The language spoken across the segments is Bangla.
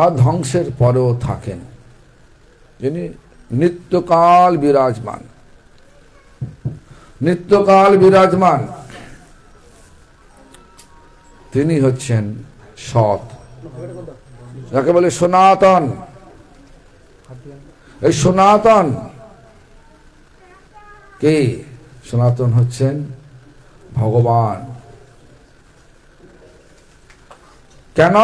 আর ধ্বংসের পরেও থাকেন, যিনি নিত্যকাল বিরাজমান। নিত্যকাল বিরাজমান তিনি হচ্ছেন সৎ, যাকে বলে সনাতন। এই সনাতন কে? সনাতন হচ্ছেন ভগবান। কেন?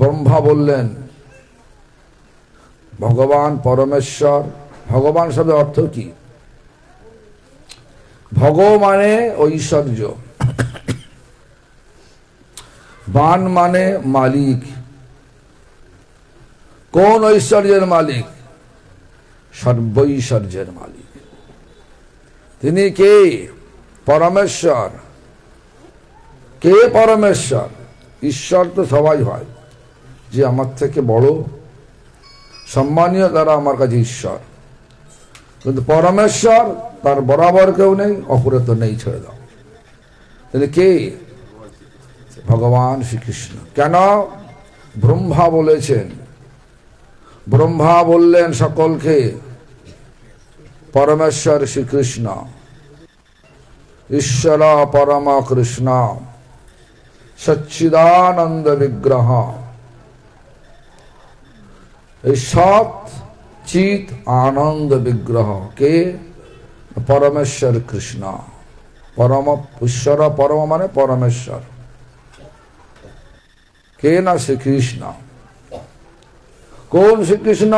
ব্রহ্মা বললেন ভগবান পরমেশ্বর। ভগবান শব্দের অর্থ কি? ভগ মানে ঐশ্বর্য, বান মানে মালিক। কোন ঐশ্বর্যের মালিক? সর্বৈশ্বর্যের মালিক। তিনি কে? পরমেশ্বর। কে পরমেশ্বর? ঈশ্বর তো সবাই হয়, যে আমার থেকে বড় সম্মানীয় তারা আমার কাছে ঈশ্বর, কিন্তু পরমেশ্বর তার বরাবর কেউ নেই, অপরে তো নেই, ছেড়ে দাও। তিনি কে? ভগবান শ্রীকৃষ্ণ। কেন? ব্রহ্মা বলেছেন, ব্রহ্মা বললেন সকলকে পরমেশ্বর শ্রীকৃষ্ণ, ঈশ্বর পরম কৃষ্ণ, সচ্চিদানন্দ বিগ্রহ। এই সৎ চিত আনন্দ বিগ্রহ কে? পরমেশ্বর কৃষ্ণ। পরম ঈশ্বর, পরম মানে পরমেশ্বর। কে? না শ্রীকৃষ্ণ। কোন শ্রীকৃষ্ণ?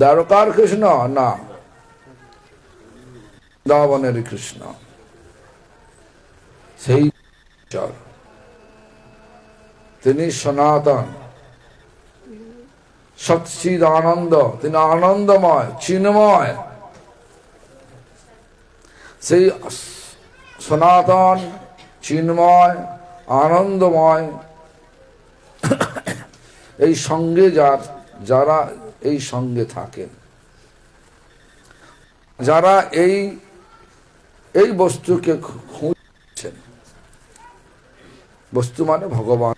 দ্বারকার কৃষ্ণ না, বৃন্দাবনের কৃষ্ণ। সেই ঈশ্বর, তিনি সনাতন, সচ্চিদ আনন্দ। তিনি আনন্দময়, চিন্ময়। সেই সনাতন, চিন্ময়, আনন্দময় এই সঙ্গে যারা এই সঙ্গে থাকেন, যারা এই বস্তুকে খুঁজছেন, বস্তু মানে ভগবান,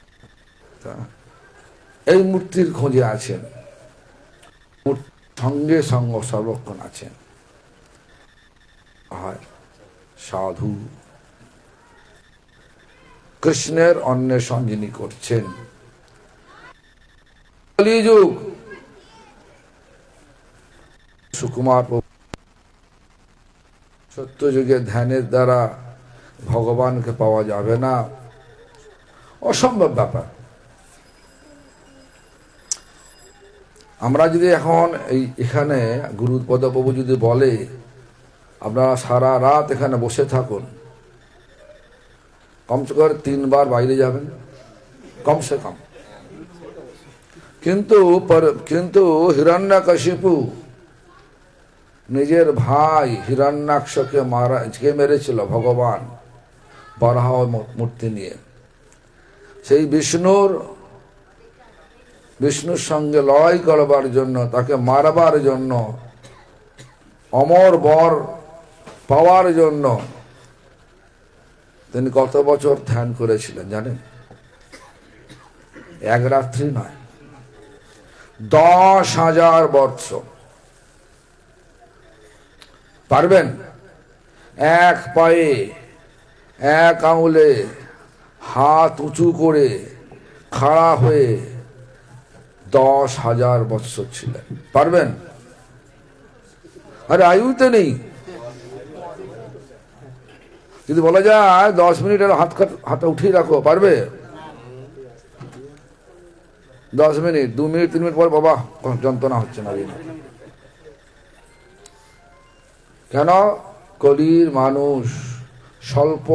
এই মূর্তির খোঁজে আছেন, সঙ্গে সঙ্গ সর্বক্ষণ আছেন, সাধু কৃষ্ণের অন্বেষণ যিনি করছেন। কলিযুগ সুকুমার সত্য যুগে ধ্যানের দ্বারা ভগবানকে পাওয়া যাবে না, অসম্ভব ব্যাপার। আমরা যদি এখন এখানে গুরুপদ প্রভু যদি বলে আপনারা সারা রাত এখানে বসে থাকুন, কমসে কম 3 বার বাইরে যাবেন, কমসে কম। কিন্তু হিরণ্যকশিপু নিজের ভাই হিরণ্যাক্ষকে মেরেছিল ভগবান বরাহ মূর্তি নিয়ে। সেই বিষ্ণুর সঙ্গে লড়াই করবার জন্য, তাকে মারবার জন্য, অমর বর পাওয়ার জন্য তিনি কত বছর ধ্যান করেছিলেন জানেন? এক রাত্রি নয়, 10,000 বৎসর। পারবেন? এক পায়ে এক আঙুলে হাত উঁচু করে খাড়া হয়ে 10,000 বৎসর ছিলেন। পারবেন? আরে আয়ুতে নেই। যদি বলা যায় 10 মিনিট হাতটা উঠিয়ে রাখো, পারবে? 10 মিনিট, 2 মিনিট, 3 মিনিট পর বাবা যন্ত্রণা হচ্ছে না। কেন? কলির মানুষ, স্বল্প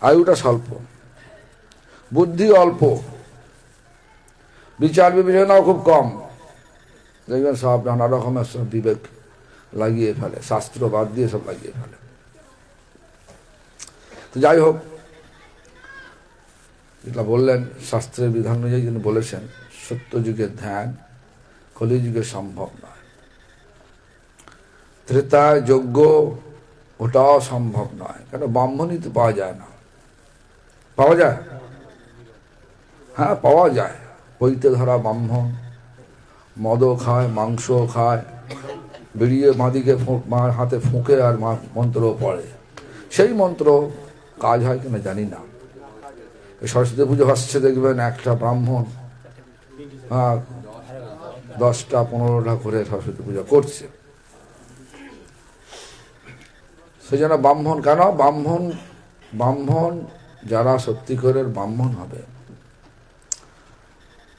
আয়ুটা স্বল্প, বুদ্ধি অল্প, বিচার বিবেচনাও খুব কম। দেখবেন সব নানা রকমের সব বিবেক লাগিয়ে ফেলে, শাস্ত্র বাদ দিয়ে সব লাগিয়ে ফেলে। তো যাই হোক, যেটা বললেন শাস্ত্রের বিধান অনুযায়ী যিনি বলেছেন, সত্য যুগের ধ্যান কলিযুগে সম্ভব নয়। ত্রেতায় যজ্ঞ ওটাও সম্ভব নয়, কেন? ব্রাহ্মণই তো পাওয়া যায় না। পাওয়া যায়? হ্যাঁ, পাওয়া যায়। পৈতে ধরা ব্রাহ্মণ মদও খায়, মাংসও খায়, বেরিয়ে মাদিকে মার হাতে ফুঁকে আর মন্ত্রও পড়ে। সেই মন্ত্র কাজ হয় কিনা জানি না। সরস্বতী পুজো হচ্ছে, দেখবেন একটা ব্রাহ্মণ 10টা 15টা করে সরস্বতী পূজা করছে। সেই জন্য ব্রাহ্মণ কেন? ব্রাহ্মণ যারা সত্যিকারের ব্রাহ্মণ হবে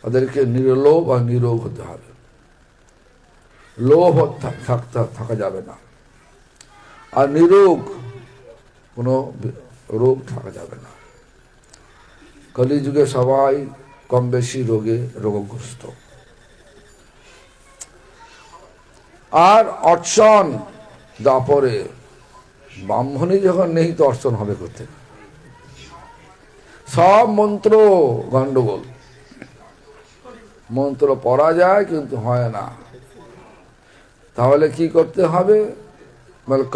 তাদেরকে নির্লোভ আর নিরোগ হতে হবে। লোভ থাকা যাবে না, আর নিরোগ, কোনো রোগ থাকা যাবে না। কলিযুগে সবাই কম বেশি রোগে রোগগ্রস্ত। আর অর্চন দাপরে ব্রাহ্মণই যখন নেই তো অর্চন হবে করতে। সব মন্ত্র গন্ডগোল, মন্ত্র পড়া যায় কিন্তু হয় না। তাহলে কি করতে হবে?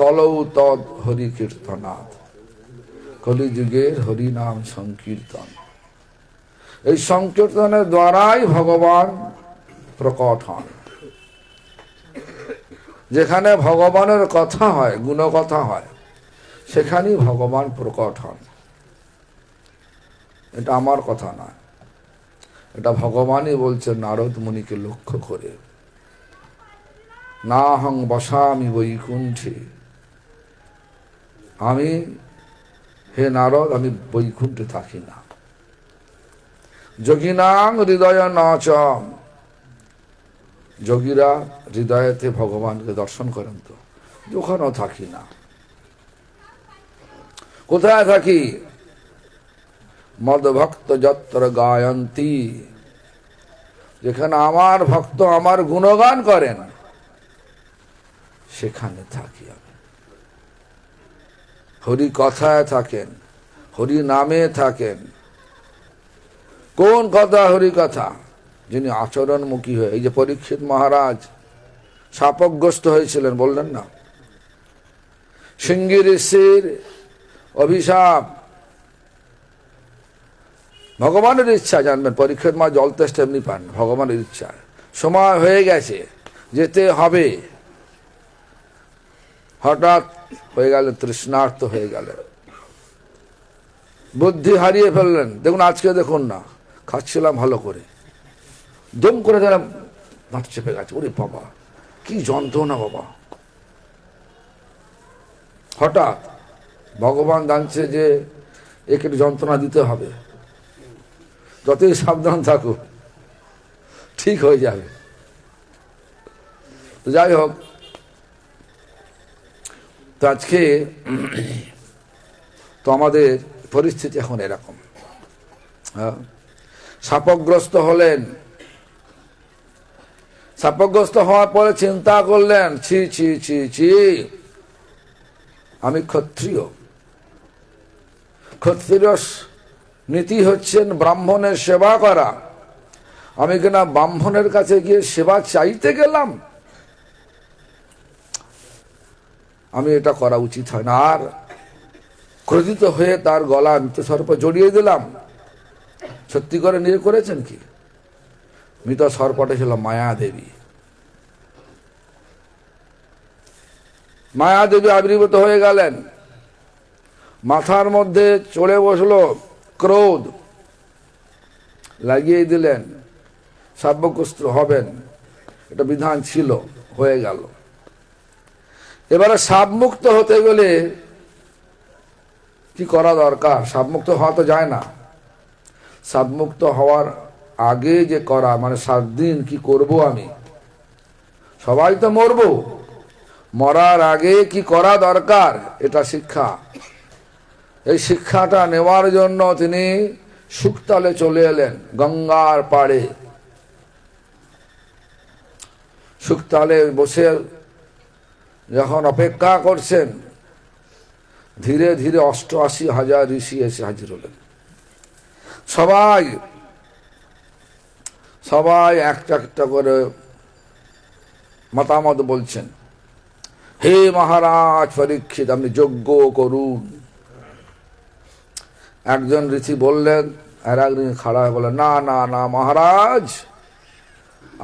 কলৌ তদ হরি কীর্তনাথ, কলিযুগের হরিনাম সংকীর্তন। এই সংকীর্তনের দ্বারাই ভগবান প্রকট হন। যেখানে ভগবানের কথা হয়, গুণকথা হয়, সেখানেই ভগবান প্রকট হন। এটা আমার কথা না, এটা ভগবানই বলছেন নারদ মুনিকে লক্ষ্য করে। নাহং বসামি বৈকুণ্ঠে, আমি, হে নারদ, আমি বৈকুণ্ঠে থাকি না। যোগিনাং হৃদয় নাচম, যোগীরা হৃদয়েতে ভগবানকে দর্শন করেন তো, ওখানেও থাকি না। কোথায় থাকি? মদ ভক্ত যত্র গায়ন্তী, যেখানে আমার ভক্ত আমার গুণগান করেন সেখানে থাকি আমি। হরি কথায় থাকেন, হরি নামে থাকেন। কোন কথা? হরি কথা। যিনি আচরণমুখী হয়ে, এই যে পরীক্ষিত মহারাজ শাপগ্রস্ত হয়েছিলেন, বললেন না, সিংহী ঋষির অভিশাপ, ভগবানের ইচ্ছা। জানবেন, পরীক্ষিত মা জল তেষ্টা এমনি পান, ভগবানের ইচ্ছা। সময় হয়ে গেছে, যেতে হবে। হঠাৎ হয়ে গেলেন, তৃষ্ণার্ত হয়ে গেলেন, বুদ্ধি হারিয়ে ফেললেন। দেখুন আজকে দেখুন না, খাচ্ছিলাম ভালো করে, দম করে দিলাম, দাঁত চেপে গেছে। ওরে বাবা, কি যন্ত্রণা বাবা! হঠাৎ ভগবান জানছে যে একে যন্ত্রণা দিতে হবে, যতই সাবধান থাকুক ঠিক হয়ে যাবে। তো যাই হোক, তো আজকে তো আমাদের পরিস্থিতি এখন এরকম। শাপগ্রস্ত হলেন, শাপগ্রস্ত হওয়ার পরে চিন্তা করলেন, ছি ছি ছি ছি, আমি ক্ষত্রিয়। ক্ষত্রিয় নীতি হচ্ছেন ব্রাহ্মণের সেবা করা। আমি কিনা ব্রাহ্মণের কাছে গিয়ে সেবা চাইতে গেলাম, আমি এটা করা উচিত হয় না। আর ক্রোধিত হয়ে তার গলা মৃতসর্প জড়িয়ে দিলাম। সত্যি করে নিয়ে করেছেন কি? মৃত সর্পটা ছিল মায়াদেবী। মায়াদেবী আবির্ভূত হয়ে গেলেন, মাথার মধ্যে চড়ে বসলো ক্রোধ, লাগিয়ে দিলেন, শাপগ্রস্ত হবেন, এটা বিধান ছিল, হয়ে গেল। এবারে শাপমুক্ত হতে গেলে কি করা দরকার? শাপমুক্ত হওয়া তো যায় না। শাপমুক্ত হওয়ার আগে যে করা, মানে 7 দিন কি করব আমি, সবাই তো মরবো, মরার আগে কি করা দরকার, এটা শিক্ষা। এই শিক্ষাটা নেওয়ার জন্য তিনি শুকতালে চলে এলেন, গঙ্গার পাড়ে। শুকতালে বসে যখন অপেক্ষা করছেন, ধীরে ধীরে 88,000 ঋষি এসে হাজির হলেন। সবাই একটা একটা করে মতামত বলছেন, হে মহারাজ পরীক্ষিত, আপনি যজ্ঞ করুন। একজন ঋষি বললেন, আর একদিন খাড়া হয়ে বলে, না না না মহারাজ,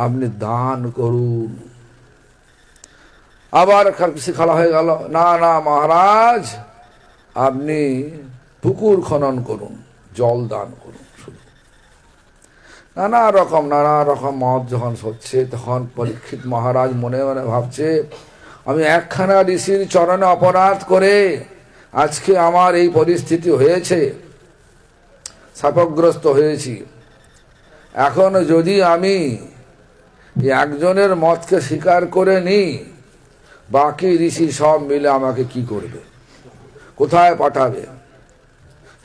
আপনি দান করুন। আবার কিছু খাড়া হয়ে গেল, না না মহারাজ, আপনি পুকুর খনন করুন, জল দান করুন। শুধু নানা রকম মত যখন হচ্ছে, তখন পরীক্ষিত মহারাজ মনে মনে ভাবছে, আমি একখানা ঋষির চরণে অপরাধ করে আজকে আমার এই পরিস্থিতি হয়েছে, শাপগ্রস্ত হয়েছি। এখন যদি আমি একজনের মতকে স্বীকার করে নিই, বাকি ঋষি সব মিলে আমাকে কি করবে, কোথায় পাঠাবে?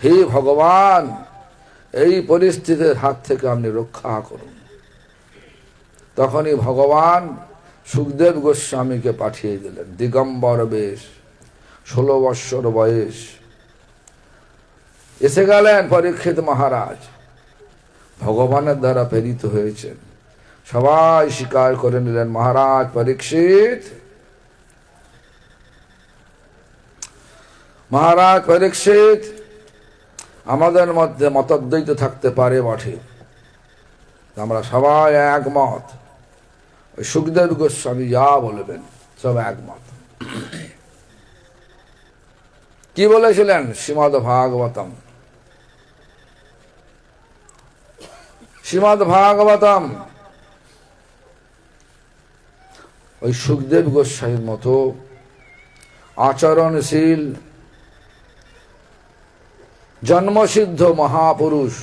হে ভগবান, এই পরিস্থিতির হাত থেকে আপনি রক্ষা করুন। তখনই ভগবান সুখদেব গোস্বামীকে পাঠিয়ে দিলেন, দিগম্বর বেশ, 16 বৎসর বয়স। এসে গেলেন পরীক্ষিত মহারাজ, ভগবানের দ্বারা প্রেরিত হয়েছেন। সবাই স্বীকার করে নিলেন, মহারাজ পরীক্ষিত, মহারাজ পরীক্ষিত, আমাদের মধ্যে মতদ্বৈত থাকতে পারে বটে, আমরা সবাই একমত, ওই সুখদেব গোস্বামী যা বলবেন সব একমত। কি বলেছিলেন? শ্রীমদ্ ভাগবতম, শ্রীমদ্ ভাগবতম। ওই সুখদেব গোস্বামীর মতো আচরণশীল জন্মসিদ্ধ মহাপুরুষ,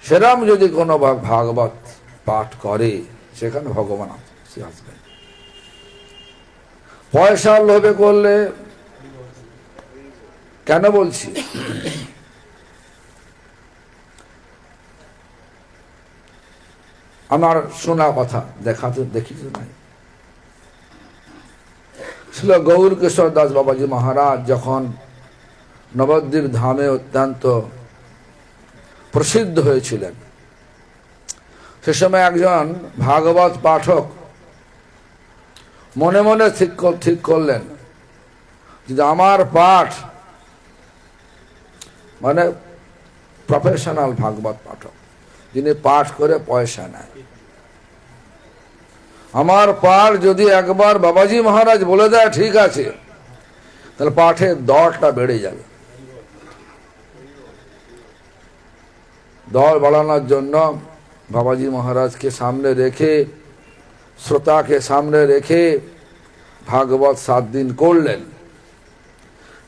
সেরাম যদি কোনো ভাগবত পাঠ করে, সেখানে ভগবান আসবেন। পয়সার লোভে করলে কেন বলছি, আমার শোনা কথা, দেখি তো নাই। ছিল গৌর কিশোর দাস বাবাজি মহারাজ যখন নবদ্বীপ ধামে অত্যন্ত প্রসিদ্ধ হয়েছিলেন, সে সময় একজন ভাগবত পাঠক মনে মনে ঠিক করলেন যে আমার পাঠ, মানে প্রফেশনাল ভাগবত পাঠক, যিনি পাঠ করে পয়সা নেয়, আমার পাঠ যদি একবার বাবাজি মহারাজ বলে দেয় ঠিক আছে, তাহলে পাঠের দরটা বেড়ে যাবে। দর বাড়ানোর জন্য বাবাজি মহারাজকে সামনে রেখে, শ্রোতাকে সামনে রেখে ভাগবত 7 দিন করলেন।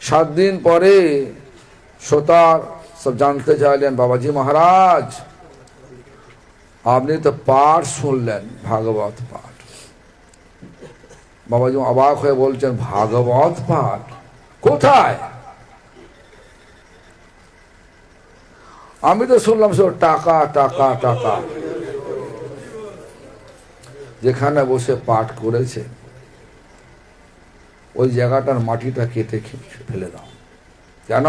7 দিন পরে শ্রোতা সব জানতে চাইলেন, বাবাজি মহারাজ আপনি তো পাঠ শুনলেন, ভাগবত পাঠ। বাবাজি অবাক হয়ে বলছেন, ভাগবত পাঠ কোথায়? আমি তো শুনলাম সব টাকা টাকা টাকা। যেখানে বসে পাঠ করেছে ওই জায়গাটার মাটিটা কেটে ফেলে দাও, কেন?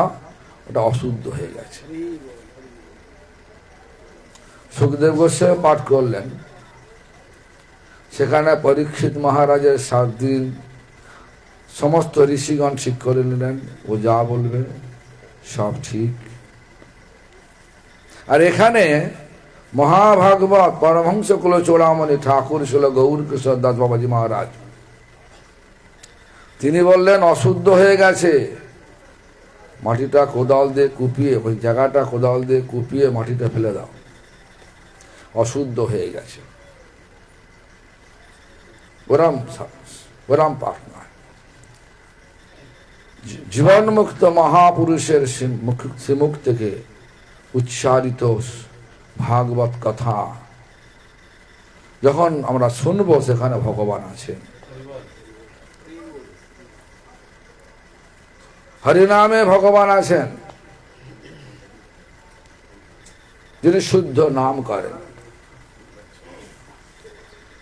ওটা অশুদ্ধ হয়ে গেছে। সুখদেব গোস্বামী পাঠ করলেন, সেখানে পরীক্ষিত মহারাজের 7 দিন সমস্ত ঋষিগণ ঠিক করে নিলেন, ও যা বলবে সব ঠিক। আর এখানে মহাভাগবত পরমহংস কুল চূড়ামণি ঠাকুর ছিল গৌর কিশোর দাস বাবাজি মহারাজ। তিনি বললেন অশুদ্ধ হয়ে গেছে, মাটিটা কোদাল দিয়ে কুপিয়ে, ওই জায়গাটা কোদাল দিয়ে কুপিয়ে মাটিটা ফেলে দাও, অশুদ্ধ হয়ে গেছে। ওরাম পাঠ নয়। জীবনমুক্ত মহাপুরুষের শ্রীমুখ থেকে উচ্চারিত ভাগবত কথা যখন আমরা শুনবো, সেখানে ভগবান আছেন। হরিনামে ভগবান আছেন, যিনি শুদ্ধ নাম করেন,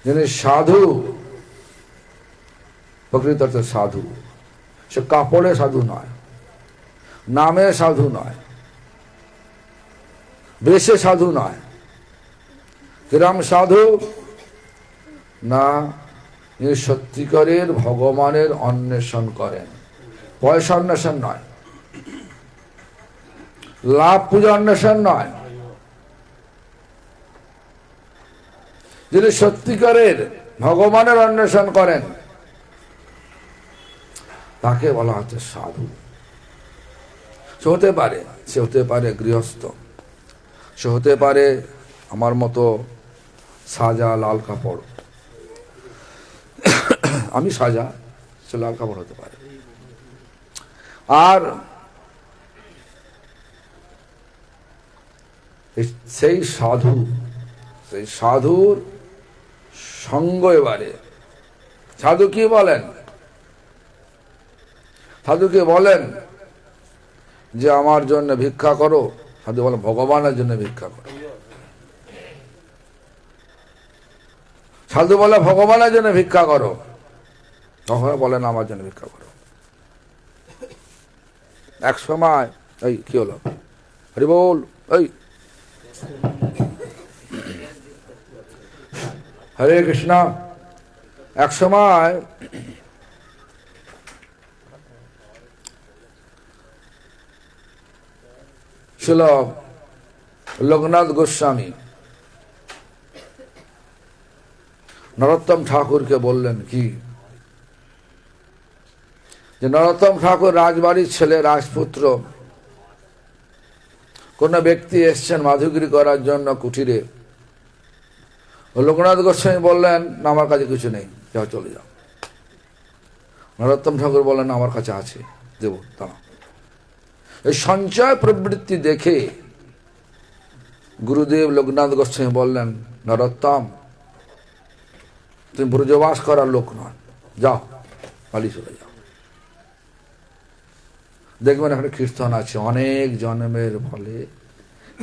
যিনি সাধু, প্রকৃত অর্থে সাধু। সে কাপড়ে সাধু নয়, নামে সাধু নয়, বেশে সাধু নয়। কিরম সাধু না, যিনি সত্যিকারের ভগবানের অন্বেষণ করেন, পয়সা অন্বেষণ নয়। লাভ পূজা অন্বেষণ নয়। যিনি সত্যিকারের ভগবানের অন্বেষণ করেন তাকে বলা হচ্ছে সাধু। সে হতে পারে গৃহস্থ, সে হতে পারে আমার মতো সাজা লাল কাপড়, আমি সাজা, সে লাল কাপড় হতে পারে। আর সেই সাধুর সঙ্গ এবারে সাধু কি বলেন? সাধুকে বলেন যে আমার জন্য ভিক্ষা করো, সাধু বলেন ভগবানের জন্য ভিক্ষা করো। সাধু বলে ভগবানের জন্য ভিক্ষা করো, তখন বলেন আমার জন্য ভিক্ষা করো। এক সময় এই কি হলো, হরি বল, এই হরে কৃষ্ণ। এক সময় ছিল লোকনাথ গোস্বামী নরোত্তম ঠাকুরকে বললেন কি, যে নরোত্তম ঠাকুর রাজবাড়ির ছেলে, রাজপুত্র, কোন ব্যক্তি এসছেন মাধুগিরি করার জন্য কুটিরে। লোকনাথ গোস্বামী বললেন না, আমার কাছে কিছু নেই, যাও চলে যাও। নরোত্তম ঠাকুর বললেন আমার কাছে আছে, দেব, দাঁড়াও। এই সঞ্চয় প্রবৃত্তি দেখে গুরুদেব লোকনাথ গোস্বামী বললেন, নরোত্তম, তুমি ব্রজবাস করার লোক নয়, যাও পালিয়ে চলে যাও। দেখবেন এখানে কীর্তন আছে, অনেক জন্মের ফলে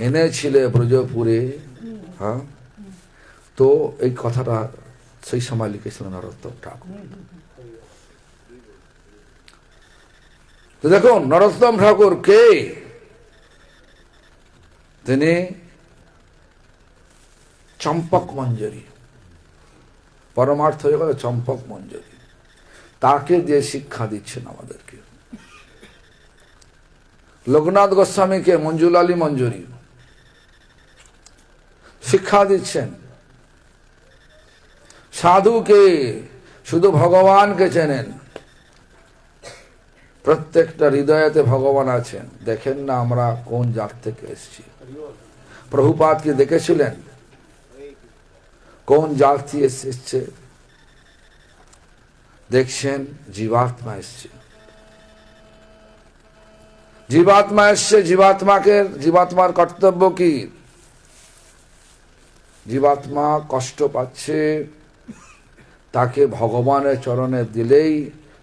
এনেছিলে ব্রজপুরে। হ্যাঁ, তো এই কথাটা সেই সময় লিখেছিলেন নরোত্তম ঠাকুর। তো দেখুন নরোত্তম ঠাকুর কে? তিনি চম্পক মঞ্জরি, পরমার্থ হয়ে গেল চম্পক মঞ্জরি, তাকে দিয়ে শিক্ষা দিচ্ছেন আমাদেরকে। লোকনাথ গোস্বামীকে মঞ্জুলালী মঞ্জুরি শিক্ষা দিচ্ছেন। সাধুকে শুধু ভগবানকে চেনেন, প্রত্যেকটা হৃদয়েতে ভগবান আছেন। দেখেন না আমরা কোন জাত থেকে এসেছি। প্রভুপাদ কি দেখেছিলেন কোন জাত থেকে এসছে? দেখছেন জীবাত্মা এসছে, জীবাত্মা এসছে। জীবাত্মার কর্তব্য কি? জীবাত্মা কষ্ট পাচ্ছে, তাকে ভগবানের চরণে দিলেই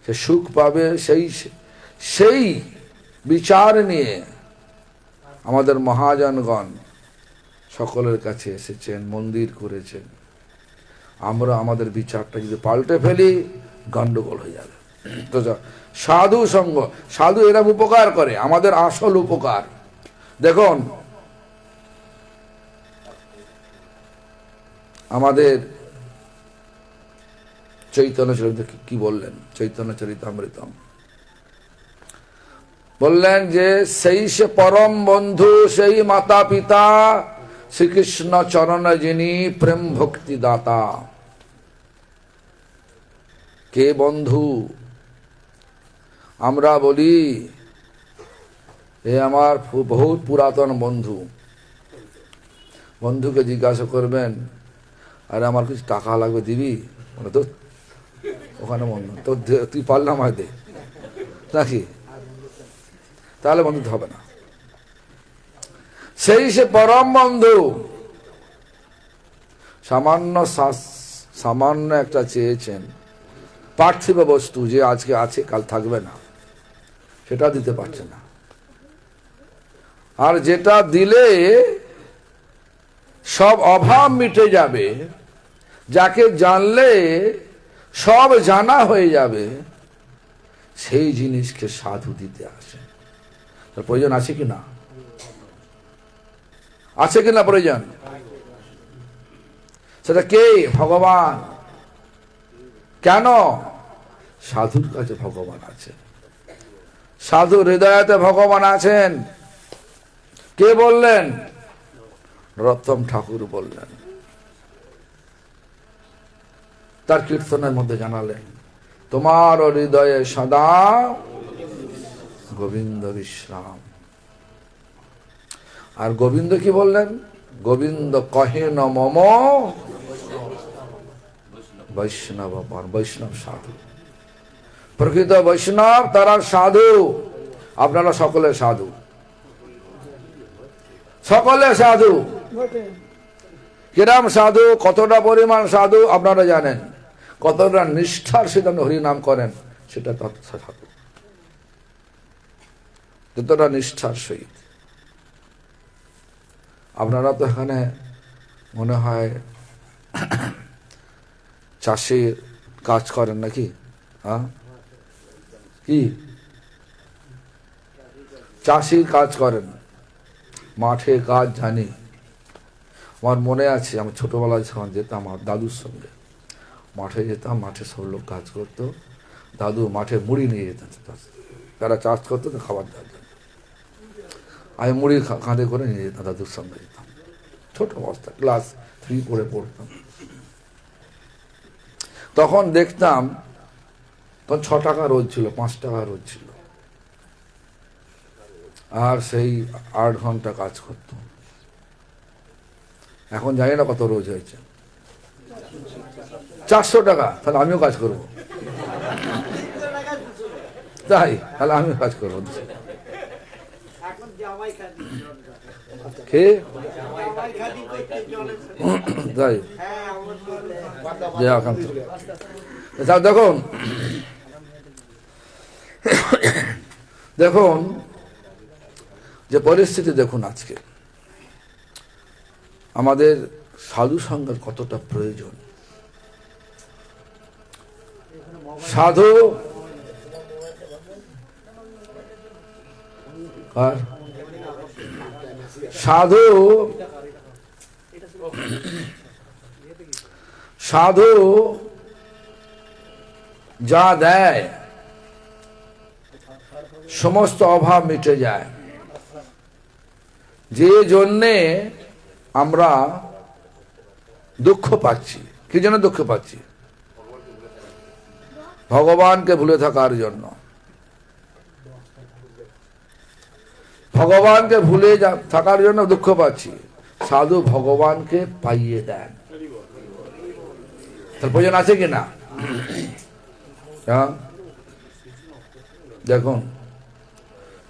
সে সুখ পাবে। সেই বিচার নিয়ে আমাদের মহাজনগণ সকলের কাছে এসেছেন, মন্দির করেছেন। আমরা আমাদের বিচারটা যদি পাল্টে ফেলি গন্ডগোল হয়ে যাবে। তো সাধু সঙ্গ, সাধু এরা উপকার করে, আমাদের আসল উপকার। দেখুন আমাদের চৈতন্য চরিত কি বললেন? চৈতন্য চরিতামৃতম বললেন যে সেই সে পরম বন্ধু, সেই মাতা পিতা, শ্রীকৃষ্ণ চরণ যিনি প্রেম ভক্তি দাতা। কে বন্ধু? আমরা বলি এ আমার বহুত পুরাতন বন্ধু। বন্ধুকে জিজ্ঞাসা করবেন, আরে আমার কিছু টাকা লাগবে, দিবি? বলে তো ওখানে বন্ধু, তো তুই পারলাম হয় দে নাকি, তাহলে বন্ধু হবে না। সেই সে পরম বন্ধু সামান্য একটা চেয়েছেন পার্থিব বস্তু, যে আজকে আছে কাল থাকবে না, সেটা দিতে পারছে না। আর যেটা দিলে সব অভাব মিটে যাবে, যাকে জানলে সব জানা হয়ে যাবে, সেই জিনিসকে সাধু দিতে আসে। তার প্রয়োজন আছে কি না? আছে কিনা প্রয়োজন? সেটা কে? ভগবান। কেন? সাধুর কাছে ভগবান আছে, সাধুর হৃদয়তে ভগবান আছেন। কে বললেন? রতন ঠাকুর বললেন, তার কীর্তনের মধ্যে জানালেন, তোমার হৃদয়ে সদা গোবিন্দ বিশ্রাম। আর গোবিন্দ কি বললেন? গোবিন্দ কহে ন মম বৈষ্ণব, বৈষ্ণব সাধু। প্রকৃত বৈষ্ণব তারা সাধু। আপনারা সকলে সাধু, সকলে সাধু। কিরাম সাধু, কতটা পরিমাণ সাধু আপনারা জানেন, কতটা নিষ্ঠার সাথে হরিনাম করেন সেটা তত সাধু, যতটা নিষ্ঠার সহিত। আপনারা তো এখানে মনে হয় চাষের কাজ করেন নাকি? হ্যাঁ, কি চাষির কাজ করেন? মাঠে কাজ জানি। আমার মনে আছে, আমি ছোটবেলায় যখন যেতাম আমার দাদুর সঙ্গে মাঠে যেতাম, মাঠে সব লোক কাজ করতো, দাদু মাঠে মুড়ি নিয়ে যেতেন, তারা চাষ করতো তো খাবার দেওয়ার জন্য। আমি মুড়ি কাঁধে করে নিয়ে যেতাম, দাদুর সঙ্গে যেতাম, ছোট অবস্থা, ক্লাস 3 করে পড়তাম। তখন দেখতাম, তখন 6 টাকা রোজ ছিল, 5 টাকা রোজ ছিল, আর সেই 8 ঘন্টা কাজ করতো। এখন জানি না কত রোজ হয়েছে, 400 টাকা। তাহলে আমিও কাজ করবো, তাই তাহলে আমিও কাজ করবো। কে তাই দেখুন, দেখুন যে পরিস্থিতি, দেখুন আজকে আমাদের সাধু সঙ্গের কতটা প্রয়োজন। সাধু আর সাধু সাধু যা দেয় সমস্ত অভাব মিটে যায়। যে জন্যে আমরা দুঃখ পাচ্ছি, কি জন্য দুঃখ পাচ্ছি? ভগবানকে ভুলে থাকার জন্য। ভগবানকে ভুলে থাকার জন্য দুঃখ পাচ্ছি। সাধু ভগবানকে পাইয়ে দেন, তার প্রয়োজন আছে কিনা? দেখুন,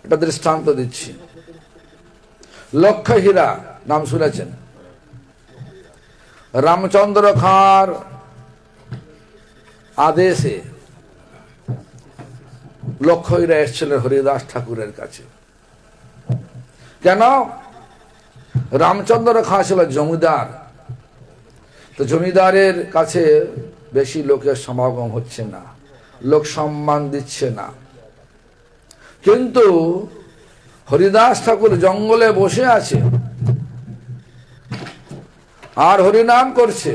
এটা দৃষ্টান্ত দিচ্ছি। লক্ষ্য হীরা নাম শুনেছেন? রামচন্দ্র খাঁর আদেশে লক্ষ্য হীরা এসেছিলেন হরিদাস ঠাকুরের কাছে। কেন? রামচন্দ্র খাঁ ছিল জমিদার, তো জমিদারের কাছে বেশি লোকের সমাগম হচ্ছে না, লোক সম্মান দিচ্ছে না। কিন্তু হরিদাস ঠাকুর জঙ্গলে বসে আছে আর হরিনাম করছে,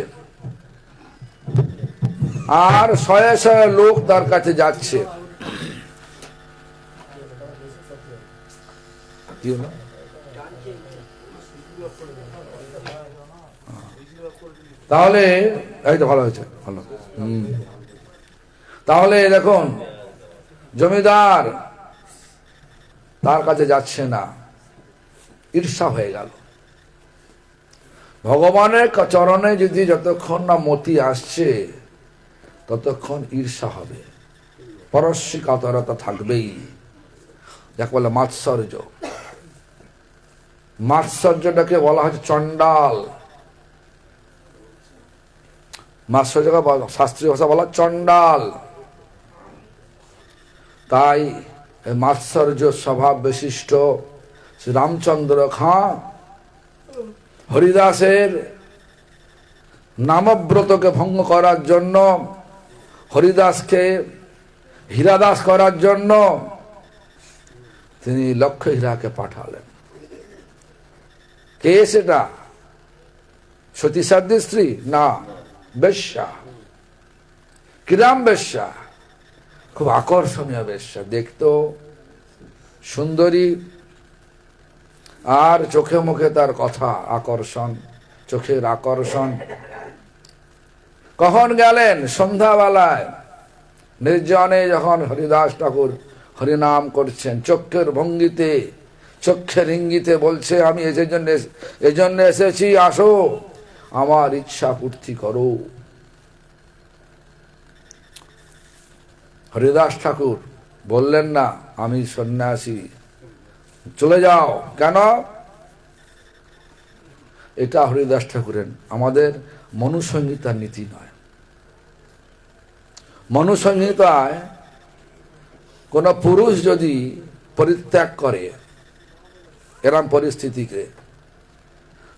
আর শয়ে শয়ে লোক তার কাছে যাচ্ছে। তাহলে এই তো ভালো হয়েছে, ভালো। তাহলে দেখুন, জমিদার তার কাছে যাচ্ছে না, ঈর্ষা হয়ে গেল। ভগবানের চরণে যদি যতক্ষণ না মতি আসছে ততক্ষণ ঈর্ষা হবে, পরশ্রীকাতরতা থাকবেই, যাকে বলে মাৎসর্য। মাৎসর্যটাকে বলা হচ্ছে চণ্ডাল। মাৎসর্যকে শাস্ত্রীয় ভাষা বলা চণ্ডাল। তাই মাৎসর্য স্বভাব বিশিষ্ট শ্রী রামচন্দ্র খাঁ হরিদাসের নামব্রতকে ভঙ্গ করার জন্য, হরিদাসকে হীরাদাস করার জন্য তিনি লক্ষ্য হীরাকে পাঠালেন। কে সেটা? সতী সাধ্যের স্ত্রী? না, বেশ্যা। কিরাম বেশ্যা? খুব আকর্ষণীয় বেশ্যা, দেখতো সুন্দরী, আর চোখে মুখে তার কথা, আকর্ষণ, চোখের আকর্ষণ। কখন গেলেন? সন্ধ্যাবেলায় নির্জনে যখন হরিদাস ঠাকুর হরিনাম করছেন, চক্ষের ভঙ্গিতে, চক্ষের ইঙ্গিতে বলছে, আমি এজন্য এসেছি, আসো আমার ইচ্ছা পূর্তি করো। হরিদাস ঠাকুর বললেন না আমি সন্ন্যাসী, চলে যাও। কেন? এটা হরিদাস ঠাকুরের, আমাদের মনুসংহিতার নীতি নয়। মনুসংহিতায় কোন পুরুষ যদি পরিত্যাগ করে এরম পরিস্থিতিকে,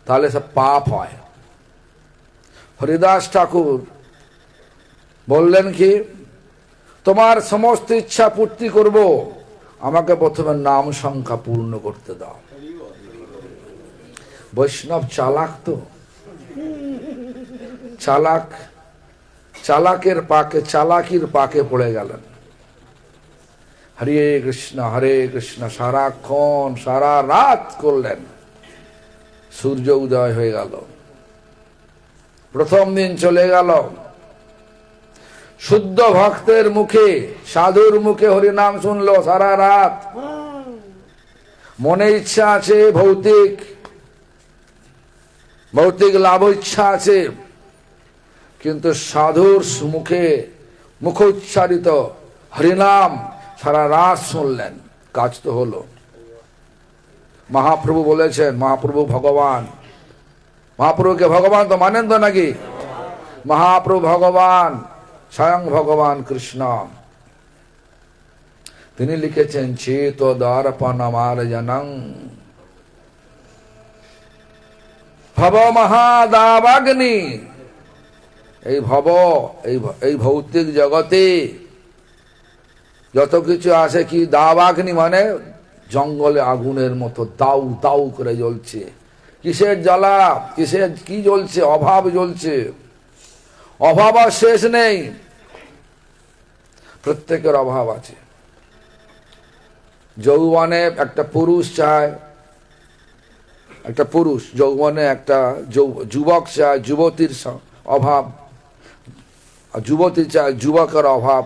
তাহলে সব পাপ হয়। হরিদাস ঠাকুর বললেন কি, তোমার সমস্ত ইচ্ছা পূর্তি করব, আমাকে প্রথমে নাম সংখ্যা পূর্ণ করতে দাও। বৈষ্ণব চালাক তো, চালাকের পাকে, চালাকির পাকে পড়ে গেলেন। হরে কৃষ্ণ সারাক্ষণ সারা রাত করলেন। সূর্য উদয় হয়ে গেল, প্রথম দিন চলে গেল। শুদ্ধ ভক্তের মুখে, সাধুর মুখে হরিনাম শুনলো সারা রাত। মনে ইচ্ছা আছে ভৌতিক লাভ ইচ্ছা আছে, কিন্তু সাধুর মুখে মুখোচ্চারিত হরিনাম সারা রাত শুনলেন, কাজ তো হলো। মহাপ্রভু বলেছেন, মহাপ্রভু ভগবান, মহাপ্রভুকে ভগবান তো মানেন তো নাকি? মহাপ্রভু ভগবান, স্বয়ং ভগবান কৃষ্ণ। তিনি লিখেছেন, চেত দর্পণমার্জনং ভব মহাদাবাগ্নি। এই ভৌতিক জগতে যত কিছু আছে, কি দাবাগ্নি মানে জঙ্গলে আগুনের মতো দাউ দাউ করে জ্বলছে। কিসের জ্বালা, কি জ্বলছে? অভাব জ্বলছে। অভাব আর শেষ নেই, প্রত্যেকের অভাব আছে। যৌবনে একটা পুরুষ চায়, একটা পুরুষ যৌবনে একটা যুবক চায় যুবতীর অভাব, যুবতী চায় যুবকের অভাব।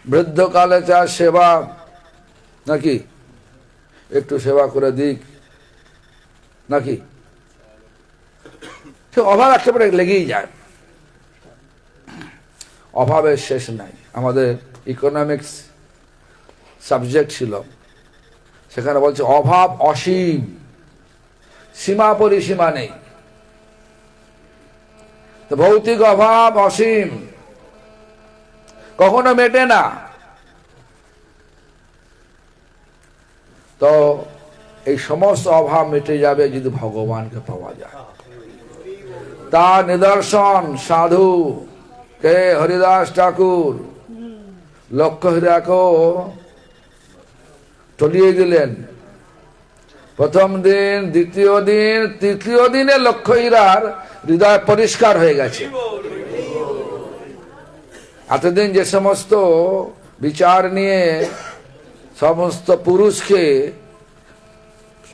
বৃদ্ধকালে চায় সেবা, নাকি একটু সেবা করে দিক, নাকি? অভাব একেবারে লেগেই যায়, অভাবের শেষ নাই। আমাদের ইকোনমিক্স সাবজেক্ট ছিল, সেখানে বলছে অভাব অসীম, সীমা পরিসীমা নেই। তো ভৌতিক অভাব অসীম, কখনো মেটে না। তো এই সমস্ত অভাব মিটে যাবে যদি ভগবানকে পাওয়া যায়। তার নিদর্শন সাধু কে হরিদাস ঠাকুর লক্ষ্য হীরাকেও টলিয়ে দিলেন। প্রথম দিন, দ্বিতীয় দিন, তৃতীয় দিনে লক্ষ্য হীরার হৃদয় পরিষ্কার হয়ে গেছে। এতদিন যে সমস্ত বিচার নিয়ে সমস্ত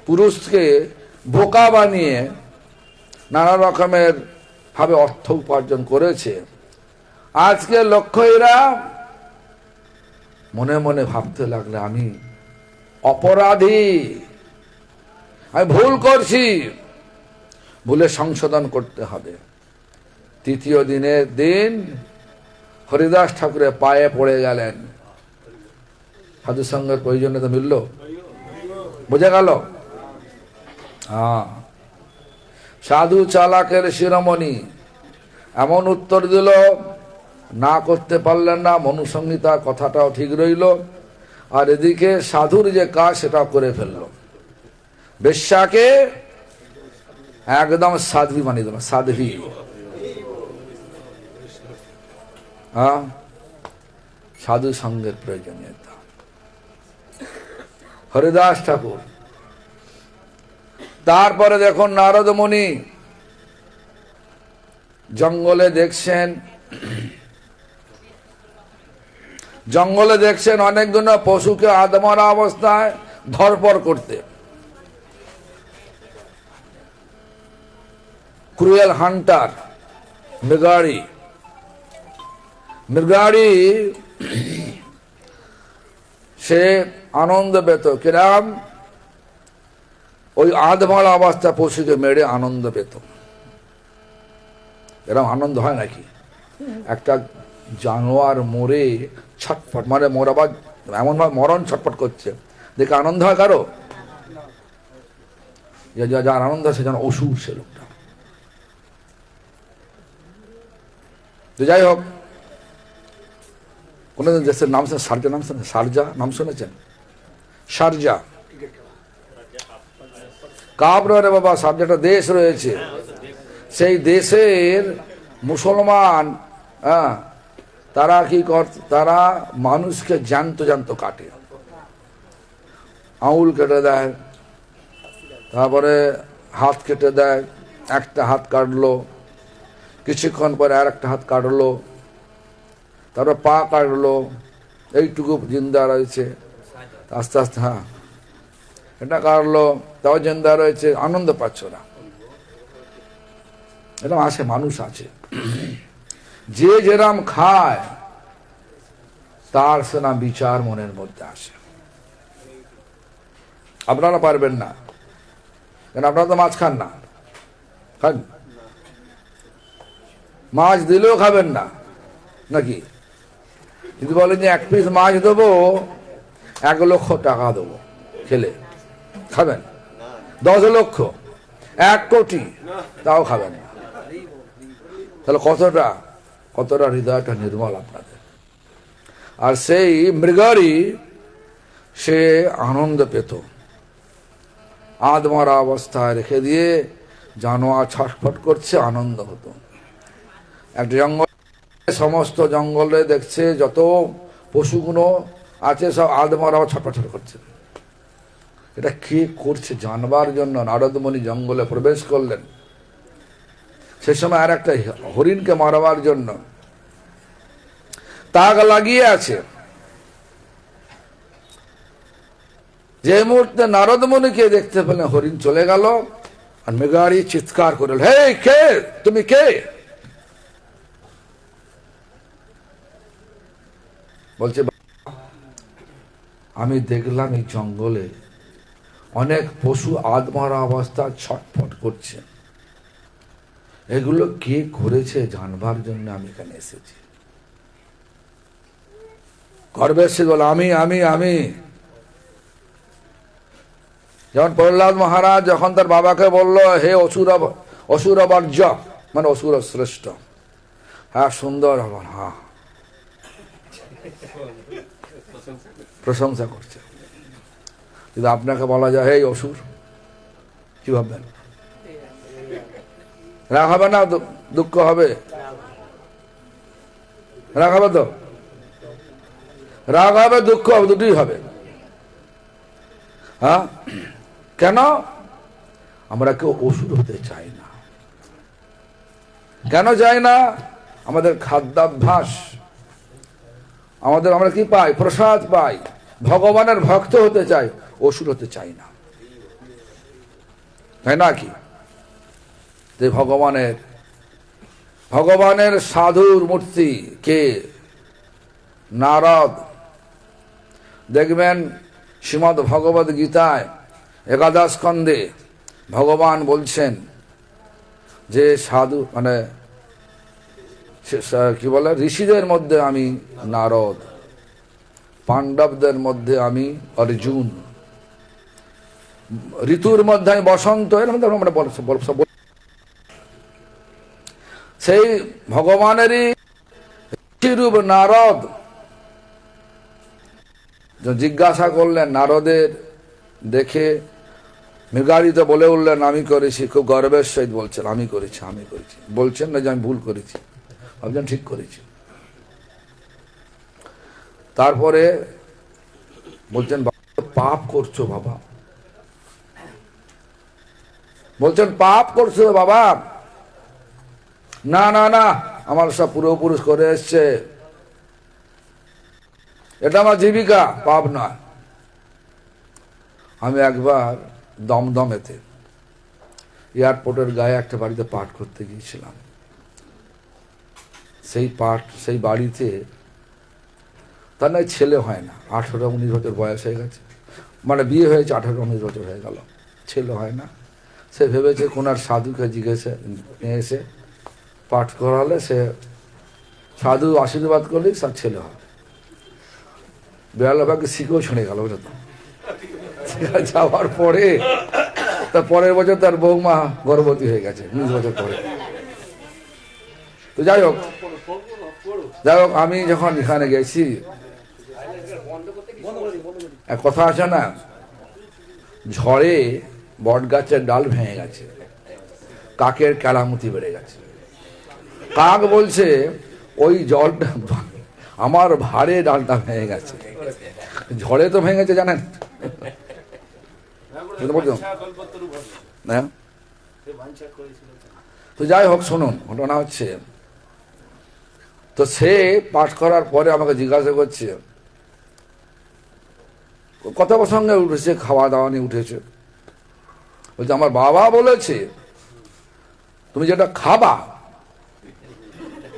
পুরুষকে বোকা বানিয়ে নানা রকমের ভাবে অর্থ উপার্জন করেছে, আজকে লক্ষ্য হীরা মনে মনে ভাবতে লাগলে, আমি অপরাধী, আমি ভুল করছি, ভুলে সংশোধন করতে হবে। তৃতীয় দিনের দিন হরিদাস ঠাকুরের পায়ে পড়ে গেলেন। সাধু সঙ্গের প্রয়োজনীয়তা মিলল, বোঝা গেল? সাধু চালাকের শিরোমণি এমন উত্তর দিল, না করতে পারলেন না। মনুসংহিতার কথাটাও ঠিক রইল, আর এদিকে সাধুর যে কাজ সেটাও করে ফেলল। বেশ্যাকে একদম সাধ্বী বানিয়ে দিল, সাধ্বী। সাধু সঙ্গের প্রয়োজনীয়তা। হরিদাস ঠাকুর, তারপরে দেখুন নারদ মুনি জঙ্গলে দেখছেন অনেকগুলো পশুকে আধমরা অবস্থায় ধরপড় করতে। ক্রুয়েল হান্টার মৃগাড়ি, মৃগাড়ি সে আনন্দ পেত কিরাম, ওই আধমারা অবস্থা পশুকে মেরে আনন্দ পেত। এরকম আনন্দ হয় নাকি? একটা জানোয়ার মরে ছটফট মানে মরাবার এমন ভাবে মরণ ছটফট করছে, দেখে আনন্দ হয় কারো? যার আনন্দ হয় সে যেন অসুর, সে লোকটা। তো যাই হোক, কোন দেশের নাম শারজা নাম শুনে, শারজা নাম শুনেছেন? শারজা কাবরে বাবা, শারজাটা দেশ রয়েছে। সেই দেশের মুসলমান তারা কি কর, তারা মানুষকে জ্যান্ত জ্যান্ত কাটে, আঙুল কেটে দেয়, তারপরে হাত কেটে দেয়, একটা হাত কাটলো, কিছুক্ষণ পরে আর একটা হাত কাটলো, তারপর পা কাটলো, এইটুকু জিন্দা রয়েছে, আস্তে আস্তে এটা কাটলো, তাও জিন্দা রয়েছে, আনন্দ পাচ্ছ না। এরকম আছে, মানুষ আছে। যে যেরাম খায় তার সেনা বিচার মনের মধ্যে আসে। আপনারা পারবেন না, কেন আপনারা তো মাছ খান না, খান? মাছ দিলেও খাবেন না নাকি? যদি বলেন যে 1 পিস মাছ দেবো, 1 লক্ষ টাকা দেবো, খেলে খাবেন? 10 লক্ষ, 1 কোটি, তাও খাবেন না। তাহলে কতটা হৃদয়টা নির্মল আপনাদের। আর সেই মৃগারি সে আনন্দ পেত, আধমরা অবস্থায় রেখে দিয়ে জানোয়ার ছটফট করছে, আনন্দ হতো। একটা জঙ্গল, সমস্ত জঙ্গলে দেখছে যত পশুগুলো আছে সব আধমরা ছটফট করছে। এটা কে করছে জানবার জন্য নারদমুনি জঙ্গলে প্রবেশ করলেন। সে সময় আর একটা হরিণকে মারবার জন্য তাক লাগিয়ে আছে। যে মুহূর্তে নারদমুনিকে দেখতে পেলেন, হরিণ চলে গেল, আর মৃগাড়ি চিৎকার করল, হে কে, তুমি কে? বলছে, আমি দেখলাম এই জঙ্গলে অনেক পশু আধমরা অবস্থা ছটফট করছে, এগুলো কে করেছে জানবার জন্য আমি এখানে এসেছি। গর্বের সে বল, আমি আমি আমি। যেমন প্রহ্লাদ মহারাজ যখন তার বাবাকে বলল, হে অসুর বর্জ, মানে অসুর শ্রেষ্ঠ, হ্যাঁ সুন্দর হবেন, হ্যাঁ প্রশংসা করছে। যদি আপনাকে বলা যায় হে অসুর, কি ভাববেন? রাগ হবে না? দুঃখ হবে? রাগ হবে তো? রাগ হবে, দুঃখ হবে, দুটোই হবে। হ্যাঁ, কেন? আমরা কেউ অসুর হতে চাই না। কেন চাই না? আমাদের খাদ্যাভ্যাস, আমরা কি পাই? প্রসাদ পাই, ভগবানের ভক্ত হতে চাই, অসুর হতে চাই না, তাই না? কি যে ভগবানের সাধুর মূর্তি কে? নারদ। দেখবেন শ্রীমদ্ ভগবদ গীতায় 11 স্কন্ধে ভগবান বলছেন যে সাধু মানে কি বলে, ঋষিদের মধ্যে আমি নারদ, পাণ্ডবদের মধ্যে আমি অর্জুন, ঋতুর মধ্যে আমি বসন্ত, এর মধ্যে আমরা সেই ভগবানেরই রূপ নারদ। জিজ্ঞাসা করলেন নারদের দেখে, মৃগাড়িত বলে উঠলেন, আমি করেছি। খুব গর্বের সহিত বলছেন, আমি করেছি, আমি করেছি। বলছেন না যে আমি ভুল করেছি, ভাবছেন ঠিক করেছি। তারপরে বলছেন, পাপ করছো বাবা, বলছেন পাপ করছো বাবা। না না না, আমার সব পূর্বপুরুষ করে এসছে, এটা আমার জীবিকা, পাপ নয়। আমি একবার দমদমেতে এয়ারপোর্টের গায়ে একটা বাড়িতে পাঠ করতে গিয়েছিলাম। সেই বাড়িতে তার নয় ছেলে হয় না, 18-19 বছর বয়স হয়ে গেছে, মানে বিয়ে হয়েছে 18-19 বছর হয়ে গেল, ছেলে হয় না। সে ভেবেছে কোন আর সাধুকে জিজ্ঞেসে নিয়ে এসে পাঠ করালে সে সাধু আশীর্বাদ করলেই তার ছেলে হয়। বেড়ালাকে শিখেও ছেড়ে গেল, বুঝলো তো। যাওয়ার পরে তার পরের বছর তার বৌমা গর্ভবতী হয়ে গেছে 19 বছর পরে। তো যাই হোক আমি যখন এখানে গেছি, এক কথা আছে না, ঝড়ে বট গাছের ডাল ভেঙে গেছে, কাকের কেরামতি বেড়ে গেছে। কাক বলছে ওই জলটা আমার ভারে ডালটা ভেঙে গেছে, ঝড়ে তো ভেঙেছে জানেন। তো যাই হোক শুনুন, ঘটনা হচ্ছে, তো সে পাঠ করার পরে আমাকে জিজ্ঞাসা করছে, কথা প্রসঙ্গে উঠেছে, খাওয়া দাওয়া নিয়ে উঠেছে। বলছে আমার বাবা বলেছে তুমি যেটা খাবা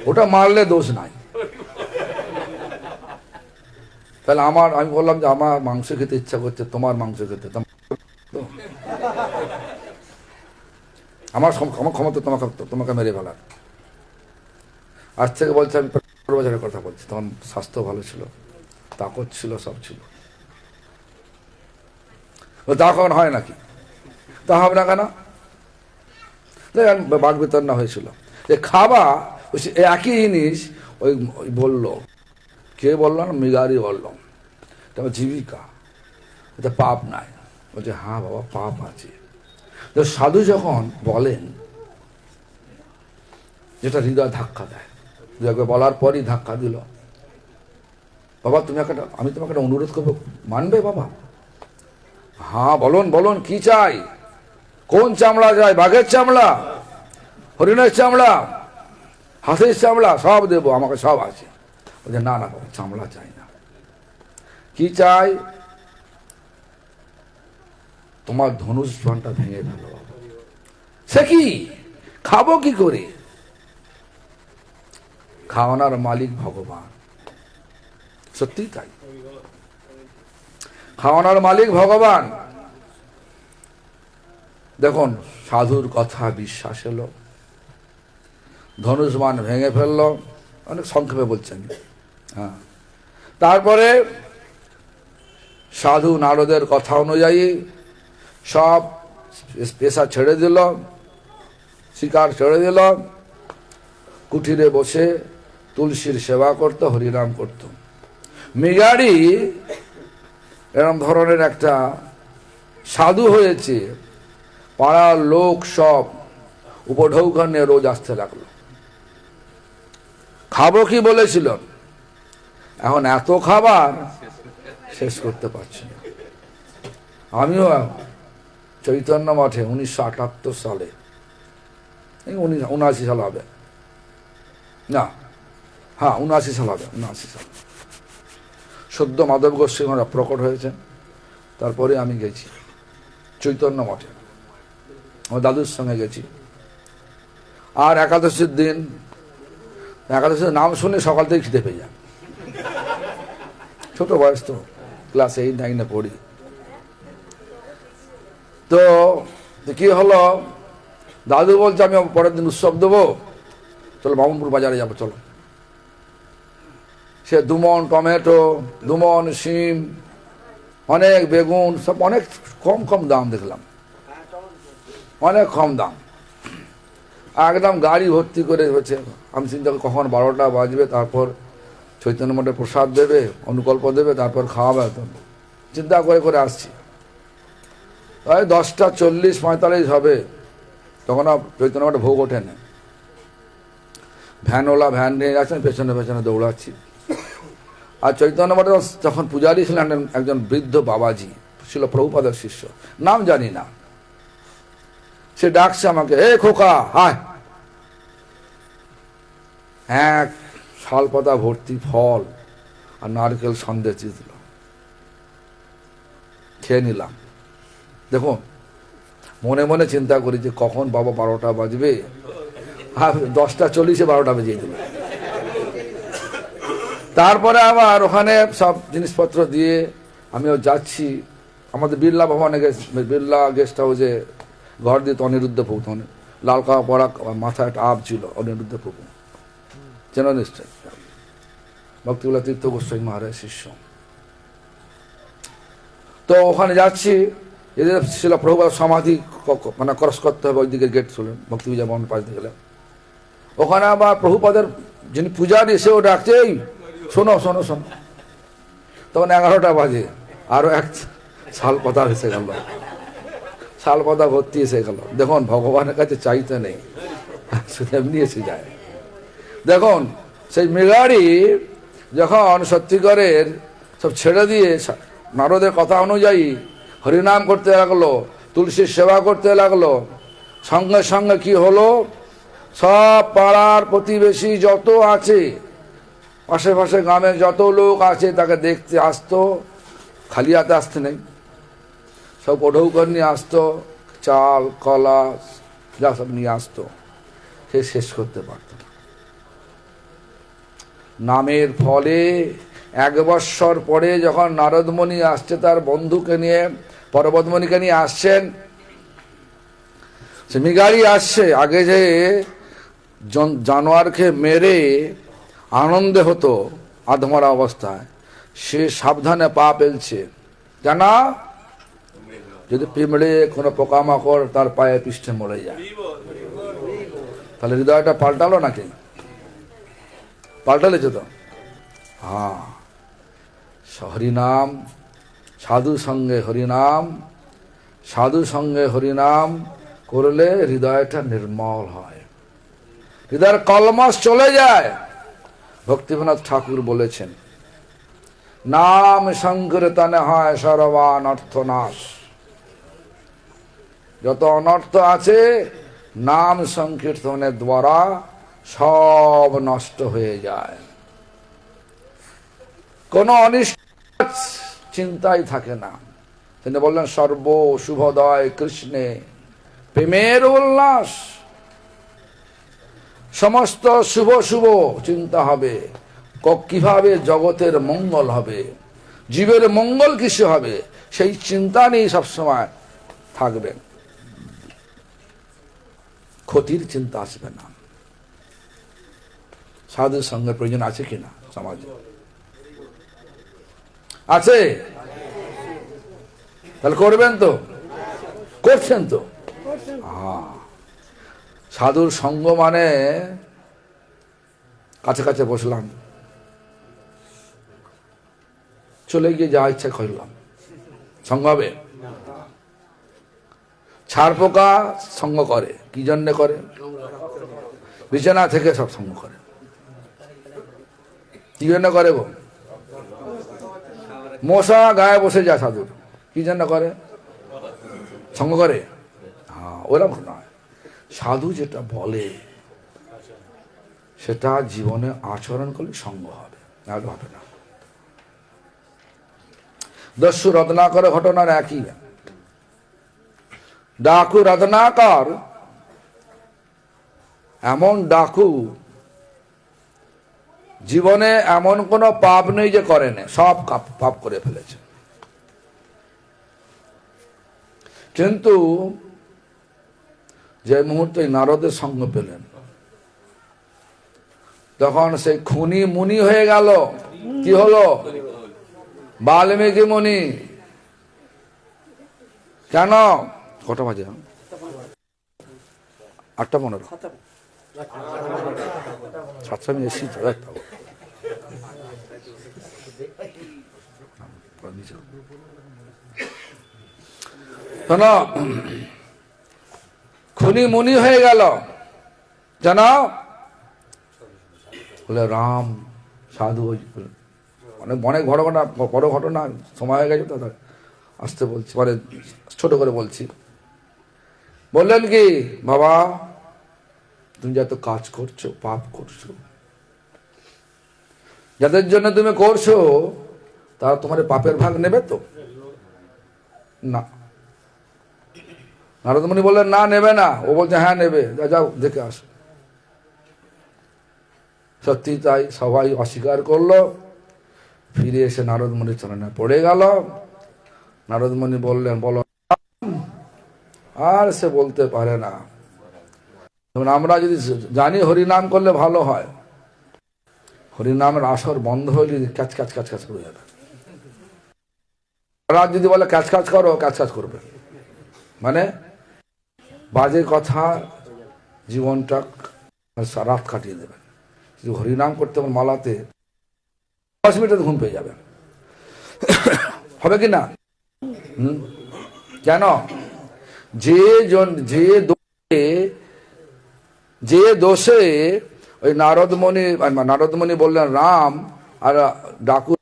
ওটা মারলে দোষ নাই। তাহলে আমি বললাম যে আমার মাংস খেতে ইচ্ছা করছে, তোমার মাংস খেতে, আমার ক্ষমতা তোমাকে মেরে ফেলার। আজ থেকে বলছে আমি 15 বছরের কথা বলছি, তখন স্বাস্থ্য ভালো ছিল, তাকত ছিল, সব ছিল। তা কখন হয় নাকি? তা হবে না কেন? বাঘ বিতরণ হয়েছিল যে খাবা, একই জিনিস ওই বললো, কে বললো না, মৃগারি বললো, এটা আমার জীবিকা, এটা পাপ নাই। বলছে হ্যাঁ বাবা পাপ আছে। তো সাধু যখন বলেন, যেটা হৃদয় ধাক্কা দেয়, একবার বলার পরই ধাক্কা দিল, বাবা আমি তোমাকে একটা অনুরোধ করবো, মানবে বাবা? হ্যাঁ বলুন কি চাই? কোন চামড়া চাই? বাঘের চামড়া, হরিণের চামড়া, হাঁসের চামড়া, সব দেবো, আমাকে সব আছে। বলছে না বাবা চামড়া চাই না। কি চাই? তোমার ধনুষ বাণটা ভেঙে ফেলো। সে কি? খাবো কি করে? খাওয়ানোর মালিক ভগবান, সত্যি তাই, খাওয়ানোর মালিক ভগবান। দেখুন সাধুর কথা বিশ্বাস এলো, ধনুষবাণ ভেঙে ফেললো, অনেক সংক্ষেপে বলছেন। হ্যাঁ, তারপরে সাধু নারদের কথা অনুযায়ী সব পেশা ছেড়ে দিল, শিকার ছেড়ে দিল, কুঠিরে বসে তুলসীর সেবা করত, হরিনাম করত। মৃগারি এরকম ধরনের একটা সাধু হয়েছে, পাড়ার লোক সব উপঢৌকন নিয়ে রোজ আসতে লাগলো। খাবো কি বলেছিল, এখন এত খাবার শেষ করতে পারছি না। আমিও চৈতন্য মঠে 1978 সালে, 79 সাল হবে না, হ্যাঁ 79 সাল হবে, 79 সাল সদ্য মাধব গোস্বামী মহারাজ প্রকট হয়েছে। তারপরে আমি গেছি চৈতন্য মঠে, আমার দাদুর সঙ্গে গেছি। আর একাদশীর দিন, একাদশীর নাম শুনে সকাল থেকে খিদে পেয়ে যান, ছোট বয়স তো, ক্লাস 8-9 পড়ি। তো কি হলো, দাদু বলছে আমি পরের দিন উৎসব দেবো, চলো বামুনপুর বাজারে যাবো, চলো। সে 2 মণ টমেটো, 2 মণ শিম, অনেক বেগুন, সব অনেক কম দাম দেখলাম, অনেক কম দাম, একদম গাড়ি ভর্তি করে হচ্ছে। আমি চিন্তা করি কখন 12টা বাজবে, তারপর চৈতন্য মঠে প্রসাদ দেবে, অনুকল্প দেবে, তারপর খাওয়াবে, চিন্তা করে আসছি। ওই 10:40-45 হবে, তখন চৈতন্য মঠে ভোগ ওঠে না। ভ্যানওয়ালা ভ্যান নিয়ে যাচ্ছেন, পেছনে পেছনে দৌড়াচ্ছি। আর চৈতন্য মঠে যখন পূজারী ছিলেন একজন বৃদ্ধ বাবাজি, ছিল প্রভুপাদের শিষ্য, নাম জানি না, সে ডাকছে আমাকে, এ খোকা হায়। এক শালপাতা ভর্তি ফল আর নারকেল সন্দেশ দিল, খেয়ে নিলাম। দেখুন, মনে মনে চিন্তা করি যে কখন বাবা 12টা বাজবে, আর 10:40 12টা বেজে দিল। তারপরে আবার ওখানে সব জিনিসপত্র দিয়ে আমিও যাচ্ছি। আমাদের বিড়লা ভবনে, বিড়লা গেস্ট হাউসে ঘর দিত অনিরুদ্ধ প্রভু, তখন লাল কাপড় পরা, মাথায় একটা আপ ছিল অনিরুদ্ধ প্রভু, চেন নিশ্চয়, ভক্তিগুলা তীর্থ গোস্বামী মহারাজ শিষ্য। তো ওখানে যাচ্ছি, এদের ছিল প্রভুপাদ সমাধি মানে ক্রস করতে হবে, ওইদিকে গেট ছিল ভক্তি বিজয় ভবন পাশ দিয়ে গেলে। ওখানে আবার প্রভুপাদের যিনি পূজারী সেও ডাকছে, এই শোনো শোনো শোনো। তখন 11টা বাজে, আরো এক শাল পাতা এসে গেল, শাল পাতা ভর্তি এসে গেল। দেখুন, ভগবানের কাছে চাইতে নেই, শুধু এমনি এসে যায়। দেখুন, সেই মেঘাড়ি যখন সত্যিকারের সব ছেড়ে দিয়ে নারদের কথা অনুযায়ী হরিনাম করতে লাগলো, তুলসীর সেবা করতে লাগলো, সঙ্গে সঙ্গে কি হলো, সব পাড়ার প্রতিবেশী যত আছে, আশেপাশে গ্রামের যত লোক আছে তাকে দেখতে আসতো। খালি হাতে আসতে নেই, সব ওঢৌকর নিয়ে আসতো, চাল কলা যা সব নিয়ে আসতো। সে শেষ করতে পারত না। নামের ফলে 1 বৎসর পরে যখন নারদমণি আসছে তার বন্ধুকে নিয়ে, পর্বতমণিকে নিয়ে আসছেন, সে মিগাড়ি আসছে। আগে যে জানোয়ারকে মেরে আনন্দে হতো আধমরা অবস্থায়, সে সাবধানে পা ফেলছে, জানা যদি পিঁমড়ে কোনো পোকামাকড় তার পায়ে পৃষ্ঠে মরে যায়। তাহলে হৃদয়টা পাল্টালো নাকি? পাল্টালেছে তো। হ্যাঁ, হরিনাম, সাধু সঙ্গে হরিনাম, সাধু সঙ্গে হরিনাম করলে হৃদয়টা নির্মল হয়, হৃদয়ের কলমাস চলে যায়। ভক্তিবিনোদ ঠাকুর বলেছেন, নাম সংকীর্তনে হয় সর্বানর্থ নাশ। যত অনর্থ আছে নাম সংকীর্তনের দ্বারা সব নষ্ট হয়ে যায়। কোন অনিষ্ট চিন্তাই থাকে না। তিনি বললেন, সর্ব শুভদয় কৃষ্ণে প্রেমের উল্লাস। সমস্ত শুভ শুভ চিন্তা হবে, কিভাবে জগতের মঙ্গল হবে, জীবের মঙ্গল কিসে হবে, সেই চিন্তা নিয়ে সবসময় থাকবেন। ক্ষতির চিন্তা আসবে না। সাধুর সঙ্গে প্রয়োজন আছে কিনা সমাজে? আছে? তাহলে করবেন তো? করছেন তো? হ্যাঁ, সাধুর সঙ্গ মানে কাছে কাছে বসলাম, চলে গিয়ে যা ইচ্ছা করলাম, সঙ্গ হবে? ছাড় পোকা সঙ্গ করে, কি জন্যে করে? বিছানা থেকে সব সঙ্গ করে, কি জন্য করে গো? মশা গায়ে বসে যায় সাধুর, কি জন্য করে? সঙ্গ করে। হ্যাঁ, ওরকম নয়। সাধু যেটা বলে সেটা জীবনে আচরণ করলে সঙ্গ হবে, নাহলে হবে না। দস্যু রত্নাকর ঘটনার একই। ডাকু রত্নাকর এমন ডাকু, জীবনে এমন কোন পাপ নেই যে করে না, সব পাপ করে ফেলেছে। কিন্তু যে মুহূর্তে নারদের সঙ্গ পেলেন, তখন সেই খুনি মুনি হয়ে গেল। কি হলো? বাল্মীকি মুনি। কেন? কটা বাজে? 8:15। 7টা আমি এসি খুনি মুনি হয়ে গেল। জানো বলে রাম সাধু, অনেক অনেক বড় ঘটনা, সময় হয়ে গেছে তো আসতে বলছি, পরে ছোট করে বলছি। বললেন কি, বাবা তুমি যত কাজ করছো, পাপ করছো, যাদের জন্য তুমি করছো তারা তোমার পাপের ভাগ নেবে তো? না, নারদ মুনি বললেন না, নেবে না। ও বলছে হ্যাঁ নেবে, যাও দেখে আসো। সত্যি তাই, সবাই অস্বীকার করলো। ফিরে এসে নারদ মুনির চরণে পড়ে গেল। নারদ মুনি বললেন বলো, আর সে বলতে পারে না। আমরা যদি জানি হরিনাম করলে ভালো হয়, হরিনামের আসর বন্ধ হইলে ক্যাচ ক্যাচ ক্যাচ ক্যাচ করে যাবে। রাত যদি বলে ক্যাচ ক্যাচ করো, ক্যাচ ক্যাচ করবে, মানে বাজে কথা জীবনটা রাত কাটিয়ে দেবেন। যদি হরিনাম করতে মালাতে 10 মিনিটে ঘুম পেয়ে যাবেন, হবে কি না? কেন? যে দোষে ওই নারদমণি বললেন রাম, আর ডাকু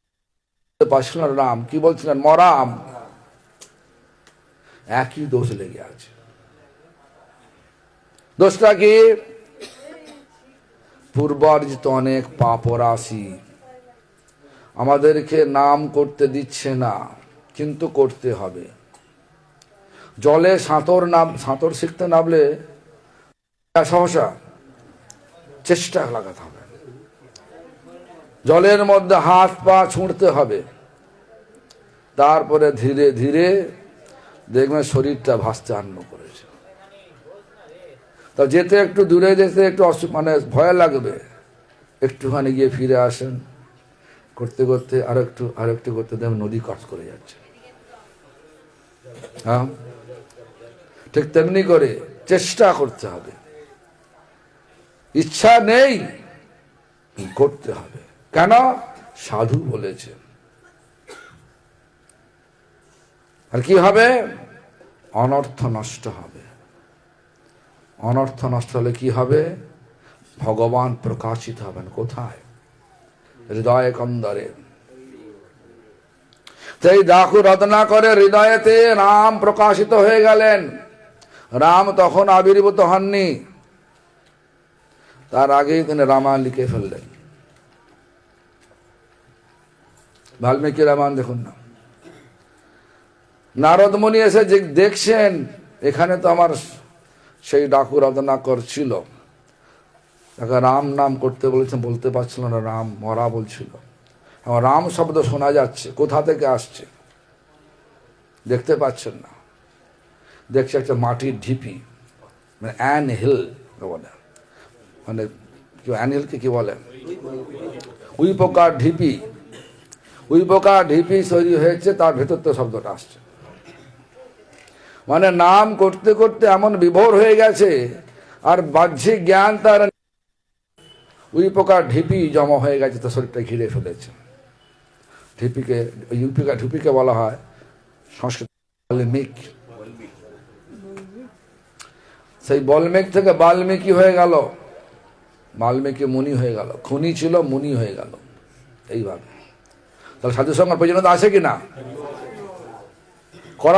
পাচ্ছিলেন রাম, কি বলছিলেন মরাম, একই দোষ লেগে আছে। দোষটা কি? পূর্বার্জিত অনেক পাপ রাশি আমাদেরকে নাম করতে দিচ্ছে না, কিন্তু করতে হবে। জলে সাঁতর শিখতে নামলে সহসা চেষ্টা লাগাতে হবে, জলের মধ্যে হাত পা ছুঁড়তে হবে, তারপরে ধীরে ধীরে দেখবেন শরীরটা ভাসতে আরম্ভ করেছে। তা যেতে একটু দূরে যেতে একটু মানে ভয় লাগবে, একটুখানি গিয়ে ফিরে আসেন, করতে করতে আর একটু করতে দেখবেন নদী ক্রস করে যাচ্ছে। হ্যাঁ, ঠিক তেমনি করে চেষ্টা করতে হবে। ইচ্ছা নেই, করতে হবে। কেন? সাধু বলেছে। আর কি হবে? অনর্থ নষ্ট হবে। অনর্থ নষ্ট হলে কি হবে? ভগবান প্রকাশিত হবেন। কোথায়? হৃদয় কন্দরে। সেই ডাকু রত্না করে হৃদয়েতে রাম প্রকাশিত হয়ে গেলেন। রাম তখন আবির্ভূত হননি, তার আগেই তিনি রামায়ণ লিখে ফেললেন। বাল্মীকি রামায়ণ দেখুন না। নারদ মুনি এসে যে দেখছেন, এখানে তো আমার সেই ডাকু রত্নাকর ছিল, তাকে রাম নাম করতে বলেছেন, বলতে পারছিল না, রাম মরা বলছিল। রাম শব্দ শোনা যাচ্ছে, কোথা থেকে আসছে দেখতে পাচ্ছেন না। দেখছে একটা মাটির ঢিপি, মানে অ্যান হিল বলে, মানে অ্যান হিলকে কি বলে? উই পোকার ঢিপি। উই পোকার ঢিপি তৈরি হয়েছে, তার ভেতর তো শব্দটা আসছে। মানে নাম করতে করতে এমন বিভোর হয়ে গেছে, আর বাহ্যিক জ্ঞান তার উই পোকার ঢিপি জমা হয়ে গেছে, তার শরীরটা ঘিরে ফেলেছে। ঢিপিকে বলা হয় সংস্কৃত বাল্মীক। সেই বাল্মীক থেকে বাল্মীকি হয়ে গেল, বাল্মীকি মুনি হয়ে গেল, খুনি ছিল মুনি হয়ে গেল। এইভাবে তাহলে সাধু সঙ্গের প্রয়োজনীয়তা আছে কিনা?